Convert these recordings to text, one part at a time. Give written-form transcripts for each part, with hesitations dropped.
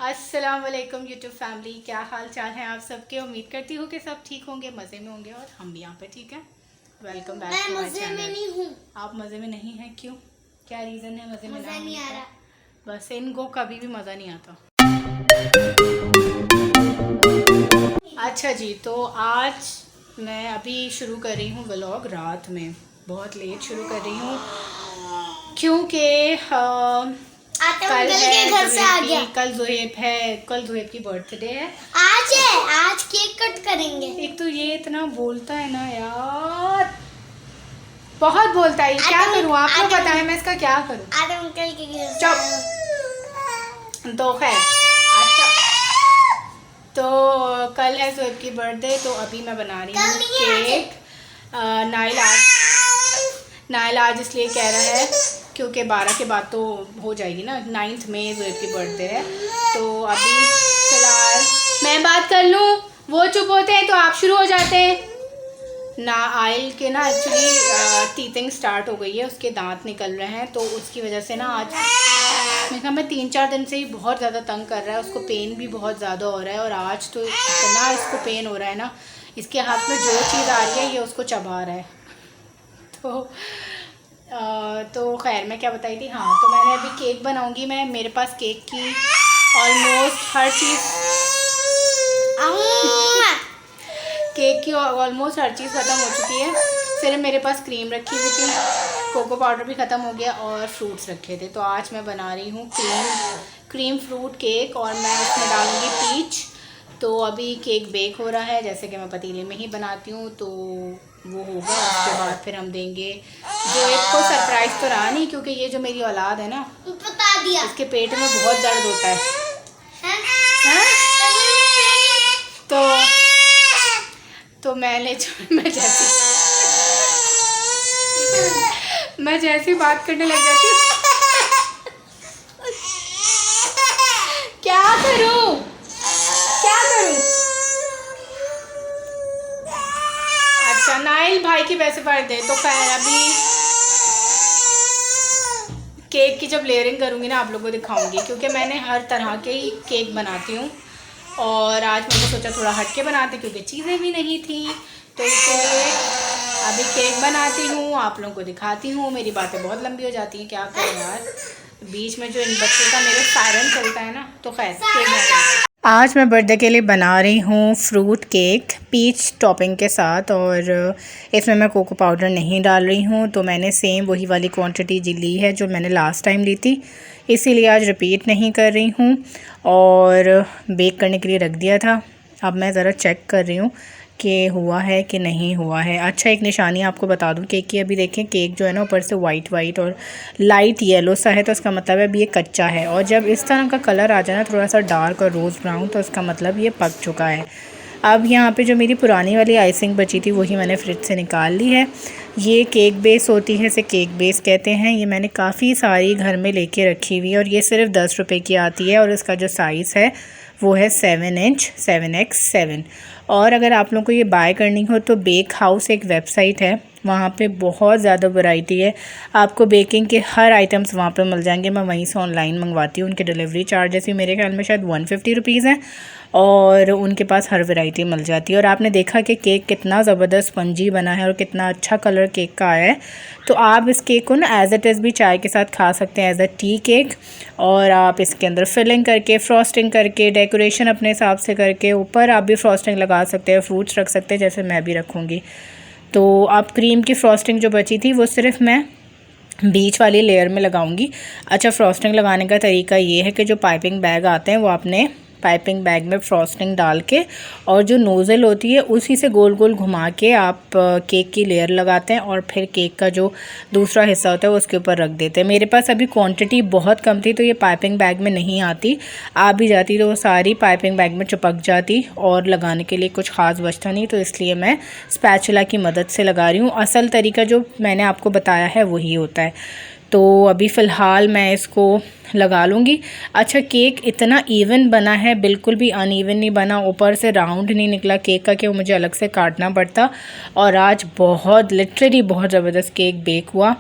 अस्सलाम वालेकुम YouTube family, क्या हाल चाल है आप सबके। उम्मीद करती हूँ कि सब ठीक होंगे, मज़े में होंगे और हम भी यहाँ पे ठीक है। Welcome back to my channel. मैं नहीं हूँ। आप मज़े में नहीं हैं, क्यों? क्या रीज़न है मज़े में नहीं आ रहा? बस इनको कभी भी मज़ा नहीं आता। अच्छा जी, तो आज मैं अभी शुरू कर रही हूँ व्लॉग रात में, बहुत लेट शुरू कर रही हूँ क्योंकि कल है कल जोहेब की बर्थडे है। आज केक कट करेंगे। एक तो ये इतना बोलता है ना यार, बहुत बोलता है। क्या करूँ, आपको पता है मैं इसका क्या करूँ। अंकल के घर चुप। तो खैर अच्छा, तो कल है जोहेब की बर्थडे, तो अभी मैं बना रही हूँ केक। नाइल आज इसलिए कह रहा है क्योंकि 12 के बाद तो हो जाएगी ना, 9 मई जोहेब की बर्थडे है। तो अभी फ़िलहाल मैं बात कर लूँ, वो चुप होते हैं तो आप शुरू हो जाते हैं ना। आयल के ना एक्चुअली टीथिंग स्टार्ट हो गई है, उसके दांत निकल रहे हैं, तो उसकी वजह से ना आज मैं 3-4 दिन से ही बहुत ज़्यादा तंग कर रहा है। उसको पेन भी बहुत ज़्यादा हो रहा है और आज तो इतना इसको पेन हो रहा है ना, इसके हाथ में जो चीज़ आ रही है ये उसको चबा रहा है। तो खैर मैं क्या बताई थी, हाँ, तो मैंने अभी केक बनाऊंगी मैं। मेरे पास केक की ऑलमोस्ट हर चीज़ ख़त्म हो चुकी है। सिर्फ मेरे पास क्रीम रखी हुई थी, कोको पाउडर भी ख़त्म हो गया और फ्रूट्स रखे थे। तो आज मैं बना रही हूँ क्रीम फ्रूट केक और मैं उसमें डालूँगी पीच। तो अभी केक बेक हो रहा है, जैसे कि मैं पतीले में ही बनाती हूँ, तो वो होगा। उसके बाद फिर हम देंगे जो एक को सरप्राइज़ तो रहा नहीं, क्योंकि ये जो मेरी औलाद है ना, बता दिया, इसके पेट में बहुत दर्द होता है। तो मैं जैसी बात करने लग जाती हूँ। क्या करूँ? अच्छा, नाइल भाई की पैसे भर दे। तो खैर अभी केक की जब लेयरिंग करूँगी ना आप लोगों को दिखाऊंगी, क्योंकि मैंने हर तरह के ही केक बनाती हूँ और आज मैंने सोचा थोड़ा हट के बनाते, क्योंकि चीज़ें भी नहीं थी। तो इसलिए अभी केक बनाती हूँ, आप लोगों को दिखाती हूँ। मेरी बातें बहुत लंबी हो जाती हैं, क्या करें यार, बीच में जो इन बच्चों का मेरे सायरन चलता है ना। तो खैर केक आज मैं बर्थडे के लिए बना रही हूँ फ्रूट केक पीच टॉपिंग के साथ, और इसमें मैं कोको पाउडर नहीं डाल रही हूँ। तो मैंने सेम वही वाली क्वांटिटी जी ली है जो मैंने लास्ट टाइम ली थी, इसीलिए आज रिपीट नहीं कर रही हूँ और बेक करने के लिए रख दिया था। अब मैं ज़रा चेक कर रही हूँ कि हुआ है कि नहीं हुआ है। अच्छा, एक निशानी आपको बता दूं केक की, अभी देखें केक जो है ना ऊपर से वाइट और लाइट येलो सा है, तो इसका मतलब है अभी ये कच्चा है। और जब इस तरह का कलर आ जाए ना थोड़ा सा डार्क और रोज़ ब्राउन, तो इसका मतलब ये पक चुका है। अब यहाँ पे जो मेरी पुरानी वाली आइसिंग बची थी वही मैंने फ्रिज से निकाल ली है। ये केक बेस होती है, इसे केक बेस कहते हैं। ये मैंने काफ़ी सारी घर में लेके रखी हुई है और ये सिर्फ 10 रुपये की आती है और इसका जो साइज़ है वो है 7 इंच 7x7। और अगर आप लोगों को ये बाय करनी हो तो बेक हाउस एक वेबसाइट है, वहाँ पे बहुत ज़्यादा वैरायटी है, आपको बेकिंग के हर आइटम्स वहाँ पे मिल जाएंगे। मैं वहीं से ऑनलाइन मंगवाती हूँ। उनके डिलीवरी चार्जेस भी मेरे ख्याल में शायद 150 रुपीज़ हैं और उनके पास हर वैरायटी मिल जाती है। और आपने देखा कि केक कितना ज़बरदस्त स्पंजी बना है और कितना अच्छा कलर केक का आया है। तो आप इस केक को ना एज़ इट इज़ भी चाय के साथ खा सकते हैं, एज़ अ टी केक। और आप इसके अंदर फिलिंग करके, फ्रॉस्टिंग करके, डेकोरेशन अपने हिसाब से करके, ऊपर आप भी फ्रॉस्टिंग लगा सकते हैं, फ्रूट्स रख सकते हैं जैसे मैं भी रखूँगी। तो आप क्रीम की फ्रॉस्टिंग जो बची थी वो सिर्फ मैं बीच वाली लेयर में लगाऊंगी। अच्छा, फ्रॉस्टिंग लगाने का तरीका ये है कि जो पाइपिंग बैग आते हैं वो आपने पाइपिंग बैग में फ्रॉस्टिंग डाल के और जो नोज़ल होती है उसी से गोल गोल घुमा के आप केक की लेयर लगाते हैं और फिर केक का जो दूसरा हिस्सा होता है वो उसके ऊपर रख देते हैं। मेरे पास अभी क्वांटिटी बहुत कम थी तो ये पाइपिंग बैग में नहीं आती, आ भी जाती तो वो सारी पाइपिंग बैग में चिपक जाती और लगाने के लिए कुछ ख़ास बचता नहीं, तो इसलिए मैं स्पैचुला की मदद से लगा रही हूँ। असल तरीका जो मैंने आपको बताया है वही होता है। तो अभी फ़िलहाल मैं इसको लगा लूँगी। अच्छा, केक इतना इवन बना है, बिल्कुल भी अनइवन नहीं बना, ऊपर से राउंड नहीं निकला केक का कि वो मुझे अलग से काटना पड़ता। और आज बहुत लिटरली बहुत ज़बरदस्त केक बेक हुआ।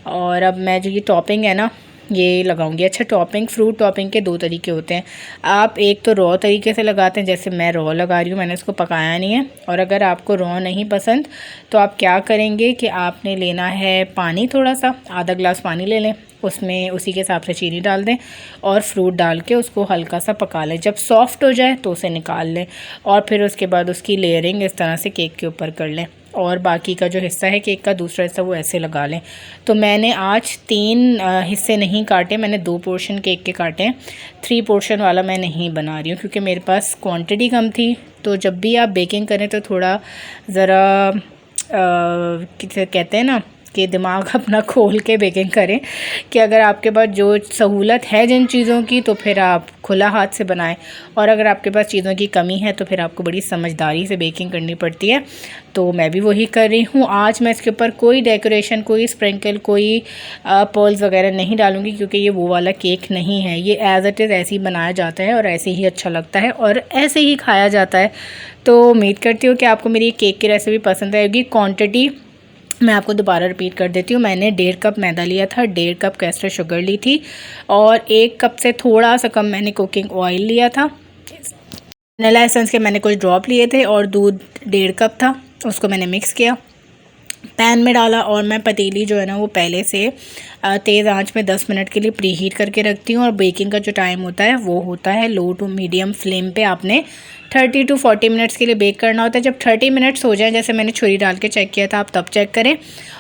और अब मैं जो ये टॉपिंग है ना ये लगाऊंगी। अच्छा, टॉपिंग, फ्रूट टॉपिंग के 2 तरीके होते हैं। आप एक तो रॉ तरीके से लगाते हैं, जैसे मैं रॉ लगा रही हूँ, मैंने इसको पकाया नहीं है। और अगर आपको रॉ नहीं पसंद तो आप क्या करेंगे कि आपने लेना है पानी, थोड़ा सा आधा ग्लास पानी ले लें, उसमें उसी के हिसाब से चीनी डाल दें और फ्रूट डाल के उसको हल्का सा पका लें। जब सॉफ्ट हो जाए तो उसे निकाल लें और फिर उसके बाद उसकी लेयरिंग इस तरह से केक के ऊपर कर लें और बाकी का जो हिस्सा है केक का, दूसरा हिस्सा, वो ऐसे लगा लें। तो मैंने आज 3 हिस्से नहीं काटे, मैंने 2 पोर्शन केक के काटे हैं। 3 पोर्शन वाला मैं नहीं बना रही हूँ क्योंकि मेरे पास क्वांटिटी कम थी। तो जब भी आप बेकिंग करें तो थोड़ा ज़रा कहते हैं ना कि दिमाग अपना खोल के बेकिंग करें, कि अगर आपके पास जो सहूलत है जिन चीज़ों की तो फिर आप खुला हाथ से बनाएं, और अगर आपके पास चीज़ों की कमी है तो फिर आपको बड़ी समझदारी से बेकिंग करनी पड़ती है। तो मैं भी वही कर रही हूँ। आज मैं इसके ऊपर कोई डेकोरेशन, कोई स्प्रिंकल, कोई पर्ल्स वगैरह नहीं डालूँगी क्योंकि ये वो वाला केक नहीं है। ये एज़ इट इज़ ऐसे ही बनाया जाता है और ऐसे ही अच्छा लगता है और ऐसे ही खाया जाता है। तो उम्मीद करती हूँ कि आपको मेरी केक की रेसिपी पसंद आएगी। क्वांटिटी मैं आपको दोबारा रिपीट कर देती हूँ। मैंने 1.5 कप मैदा लिया था, 1.5 कप कैस्टर शुगर ली थी और 1 कप से थोड़ा सा कम मैंने कुकिंग ऑयल लिया था। वनीला एसेंस के मैंने कुछ ड्रॉप लिए थे और दूध 1.5 कप था, उसको मैंने मिक्स किया, पैन में डाला और मैं पतीली जो है ना वो पहले से तेज़ आंच में 10 मिनट के लिए प्री हीट करके रखती हूँ। और बेकिंग का जो टाइम होता है वो होता है लो टू मीडियम फ्लेम पे आपने 30 टू 40 मिनट्स के लिए बेक करना होता है। जब 30 मिनट्स हो जाए, जैसे मैंने छुरी डाल के चेक किया था, आप तब चेक करें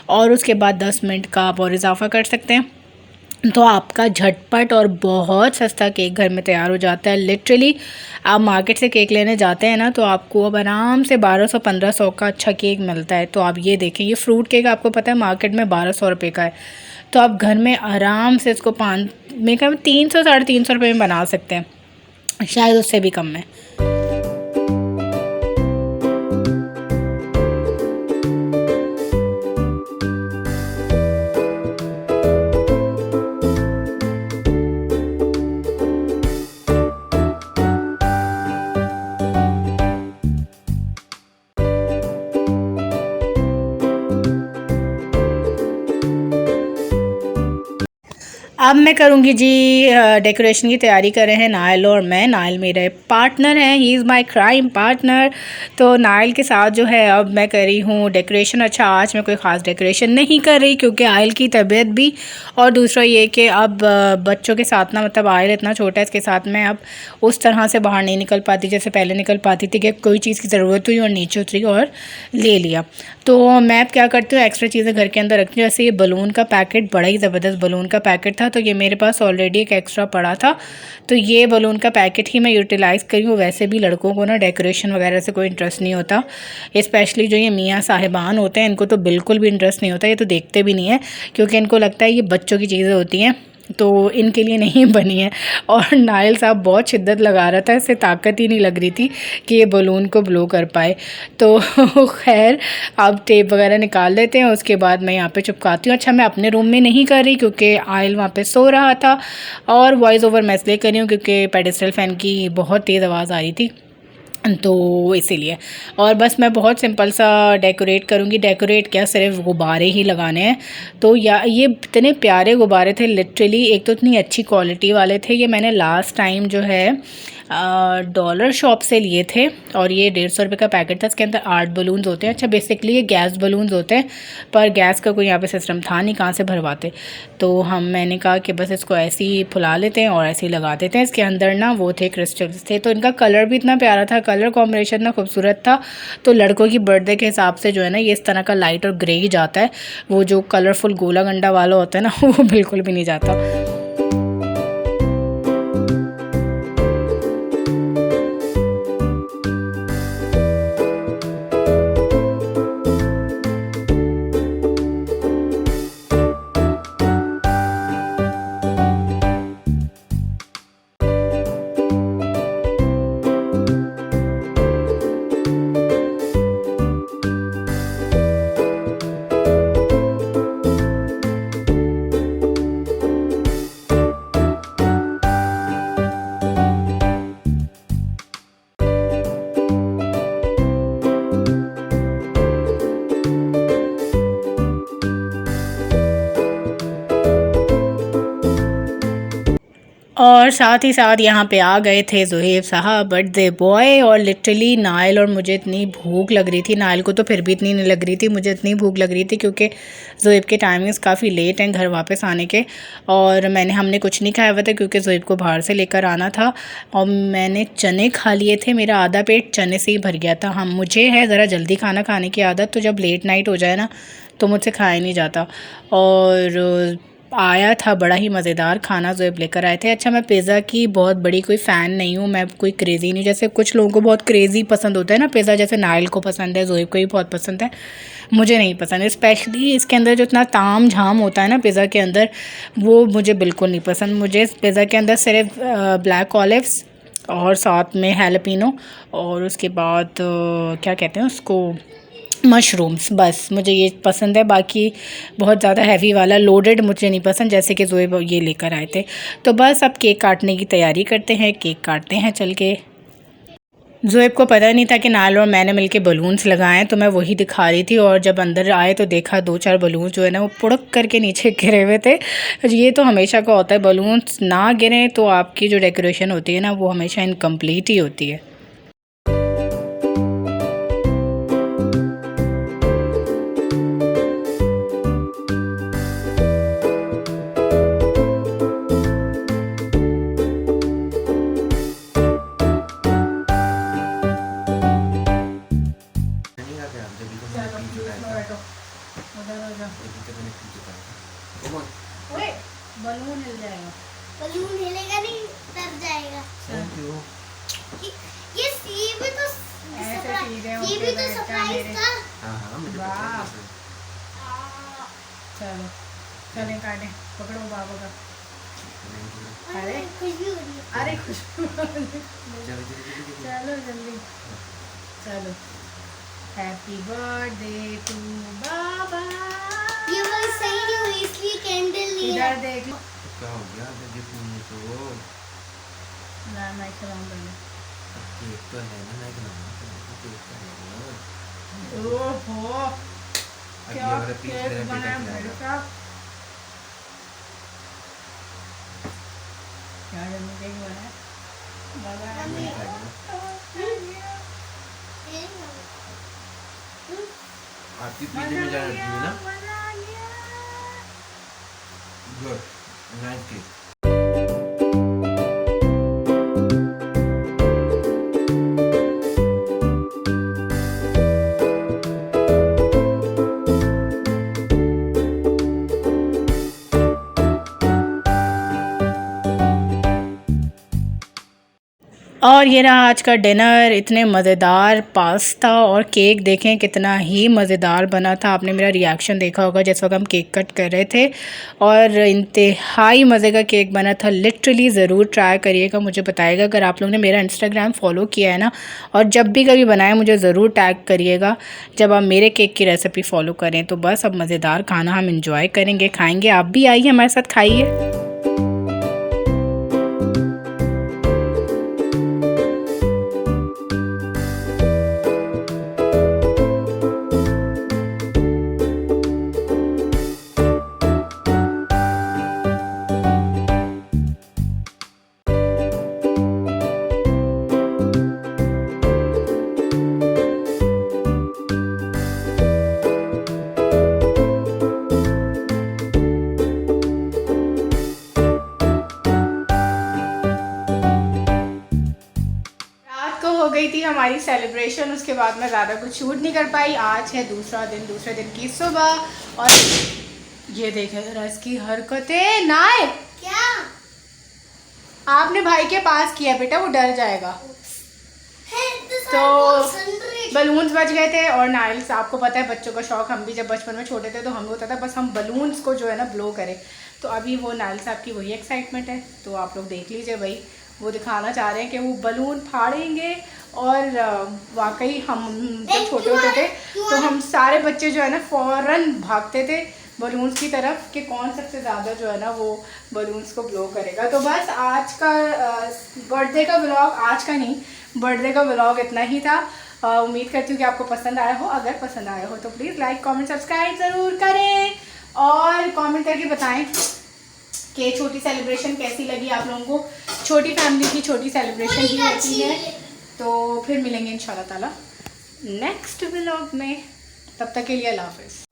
और उसके बाद 10 मिनट का आप और इजाफा कर सकते हैं। तो आपका झटपट और बहुत सस्ता केक घर में तैयार हो जाता है। लिटरली आप मार्केट से केक लेने जाते हैं ना तो आपको अब आराम से 1200-1500 का अच्छा केक मिलता है। तो आप ये देखें, ये फ्रूट केक आपको पता है मार्केट में 1200 रुपये का है, तो आप घर में आराम से इसको 300-350 रुपये में बना सकते हैं, शायद उससे भी कम में। अब मैं करूँगी जी डेकोरेशन की तैयारी कर रहे हैं नाइल और मैं। नाइल मेरे पार्टनर हैं, he is my crime partner. तो नाइल के साथ जो है अब मैं कर रही हूँ डेकोरेशन। अच्छा, आज मैं कोई ख़ास डेकोरेशन नहीं कर रही क्योंकि आयल की तबीयत भी, और दूसरा ये कि अब बच्चों के साथ ना, मतलब आयल इतना छोटा है, इसके साथ मैं अब उस तरह से बाहर नहीं निकल पाती जैसे पहले निकल पाती थी कि कोई चीज़ की ज़रूरत हुई और नीचे उतरी और ले लिया। तो मैं अब क्या करती हूँ, एक्स्ट्रा चीज़ें घर के अंदर रखती हूँ। जैसे ये बलून का पैकेट, बड़ा ही ज़बरदस्त बलून का पैकेट था, तो ये मेरे पास ऑलरेडी एक एक्स्ट्रा पड़ा था, तो ये बलून का पैकेट ही मैं यूटिलाइज़ करी हूँ। वैसे भी लड़कों को ना डेकोरेशन वगैरह से कोई इंटरेस्ट नहीं होता, स्पेशली जो ये मियाँ साहिबान होते हैं, इनको तो बिल्कुल भी इंटरेस्ट नहीं होता, ये तो देखते भी नहीं है क्योंकि इनको लगता है ये बच्चों की चीज़ें होती हैं, तो इनके लिए नहीं बनी है। और नाइल साहब बहुत शिद्दत लगा रहा था, इससे ताकत ही नहीं लग रही थी कि ये बलून को ब्लो कर पाए। तो खैर अब टेप वगैरह निकाल लेते हैं, उसके बाद मैं यहाँ पे चिपकाती हूँ। अच्छा, मैं अपने रूम में नहीं कर रही क्योंकि आयल वहाँ पे सो रहा था, और वॉइस ओवर मैं इसलिए कर रही हूँ क्योंकि पेडेस्टल फ़ैन की बहुत तेज़ आवाज़ आ रही थी, तो इसीलिए। और बस मैं बहुत सिंपल सा डेकोरेट करूँगी। डेकोरेट क्या, सिर्फ गुब्बारे ही लगाने हैं। तो या ये इतने प्यारे गुब्बारे थे लिटरली, एक तो इतनी अच्छी क्वालिटी वाले थे। ये मैंने लास्ट टाइम जो है डॉलर शॉप से लिए थे और ये 150 रुपये का पैकेट था। इसके अंदर 8 बलून्स होते हैं। अच्छा, बेसिकली ये गैस बलून्स होते हैं, पर गैस का कोई यहाँ पे सिस्टम था नहीं, कहाँ से भरवाते। तो मैंने कहा कि बस इसको ऐसे ही फुला लेते हैं और ऐसे ही लगा देते हैं। इसके अंदर ना वो थे, क्रिस्टल्स थे, तो इनका कलर भी इतना प्यारा था, कलर कॉम्बिनेशन ना खूबसूरत था। तो लड़कों की बर्थडे के हिसाब से जो है ना, ये इस तरह का लाइट और ग्रे ही जाता है, वो जो कलरफुल गोला गंडा वाला होता है ना वो बिल्कुल भी नहीं जाता। और साथ ही साथ यहाँ पे आ गए थे ज़ोहेब साहब बर्थडे बॉय। और लिटरली नाइल और मुझे इतनी भूख लग रही थी, नाइल को तो फिर भी इतनी नहीं लग रही थी, मुझे इतनी भूख लग रही थी क्योंकि ज़ोहेब के टाइमिंग्स काफ़ी लेट हैं घर वापस आने के। और हमने कुछ नहीं खाया हुआ था क्योंकि ज़ोहेब को बाहर से लेकर आना था। और मैंने चने खा लिए थे, मेरा आधा पेट चने से ही भर गया था। मुझे है ज़रा जल्दी खाना खाने की आदत, तो जब लेट नाइट हो जाए ना तो मुझसे खाया नहीं जाता। और आया था बड़ा ही मज़ेदार खाना ज़ोहेब लेकर आए थे। अच्छा, मैं पिज़्ज़ा की बहुत बड़ी कोई फ़ैन नहीं हूँ, मैं कोई क्रेज़ी नहीं, जैसे कुछ लोगों को बहुत क्रेज़ी पसंद होता है ना पिज़्ज़ा, जैसे नाइल को पसंद है, ज़ोहेब को भी बहुत पसंद है, मुझे नहीं पसंद है। स्पेशली इसके अंदर जो इतना ताम झाम होता है ना पिज़्ज़ा के अंदर, वो मुझे बिल्कुल नहीं पसंद। मुझे पिज़्ज़ा के अंदर सिर्फ ब्लैक ऑलिव्स और साथ में हैलपिनो और उसके बाद क्या कहते हैं उसको, मशरूम्स, बस मुझे ये पसंद है। बाकी बहुत ज़्यादा हैवी वाला लोडेड मुझे नहीं पसंद, जैसे कि ज़ोहेब ये लेकर आए थे। तो बस अब केक काटने की तैयारी करते हैं, केक काटते हैं चल के। ज़ोहेब को पता नहीं था कि नाइल और मैंने मिलके बलून्स लगाए, तो मैं वही दिखा रही थी। और जब अंदर आए तो देखा 2-4 बलून्स जो है ना वो पुड़क करके नीचे गिरे हुए थे। ये तो हमेशा का होता है, बलून्स ना गिरें तो आपकी जो डेकोरेशन होती है ना वो हमेशा इनकम्प्लीट ही होती है। बलून हिल जाएगा, बलून हिलेगा नहीं, डर जाएगा। ये भी तो सरप्राइज था। हाँ मुझे वाह। चलो चलें काटें, पकड़ो बाबा का। अरे खुशबू हो रही है। अरे खुशबू चलो जल्दी चलो। हैप्पी बर्थडे टू बाबा। ये वाली सही नहीं हुई इसलिए कैंडल नहीं है। इधर देख लो। क्या हो गया गिफ्ट नहीं तो ना मैं खिलाऊं पहले। केक तो है ना, मैं खिलाऊंगा केक तो है ना। ओहो अब ये क्या वाला पीस केक मेरा बनाया बेटा मेरे खिलाएगा। साथ। क्या जल्दी केक बनाया बाबा। मैं खाएगा आपकी पीछे में जाना चाहिए ना। Good nice cake. और ये रहा आज का डिनर। इतने मज़ेदार पास्ता और केक देखें कितना ही मज़ेदार बना था। आपने मेरा रिएक्शन देखा होगा जिस वक्त हम केक कट कर रहे थे, और इंतहाई मज़े का केक बना था। लिटरली ज़रूर ट्राई करिएगा, मुझे बताइएगा। अगर आप लोगों ने मेरा इंस्टाग्राम फॉलो किया है ना, और जब भी कभी बनाए मुझे ज़रूर टैग करिएगा जब आप मेरे केक की रेसिपी फ़ॉलो करें। तो बस अब मज़ेदार खाना हम इंजॉय करेंगे, खाएँगे। आप भी आइए हमारे साथ खाइए। हो गई थी हमारी सेलिब्रेशन, उसके बाद मैं ज़्यादा कुछ शूट नहीं कर पाई। आज है दूसरे दिन की सुबह, और ये देखें जरा इसकी हरकतें। नाय क्या आपने भाई के पास किया बेटा, वो डर जाएगा। तो बलून्स बच गए थे, और नाइल्स आपको पता है बच्चों का शौक, हम भी जब बचपन में छोटे थे तो हमें होता था बस हम बलून्स को जो है ना ब्लो करें। तो अभी वो नाइल्स आपकी वही एक्साइटमेंट है, तो आप लोग देख लीजिए भाई। वो दिखाना चाह रहे हैं कि वो बलून फाड़ेंगे, और वाकई हम जब छोटे होते थे तो हम सारे बच्चे जो है ना फ़ौरन भागते थे बलून्स की तरफ कि कौन सबसे ज़्यादा जो है ना वो बलून्स को ब्लो करेगा। तो बस आज का बर्थडे का व्लॉग, आज का नहीं बर्थडे का व्लॉग इतना ही था। उम्मीद करती हूँ कि आपको पसंद आया हो। अगर पसंद आया हो तो प्लीज़ लाइक कमेंट सब्सक्राइब ज़रूर करें, और कमेंट करके बताएं कि छोटी सेलिब्रेशन कैसी लगी आप लोगों को। छोटी फैमिली की छोटी सेलिब्रेशन ही होती है। तो फिर मिलेंगे इंशाल्लाह ताला नेक्स्ट व्लॉग में, तब तक के लिए अल्लाह हाफ़िज़।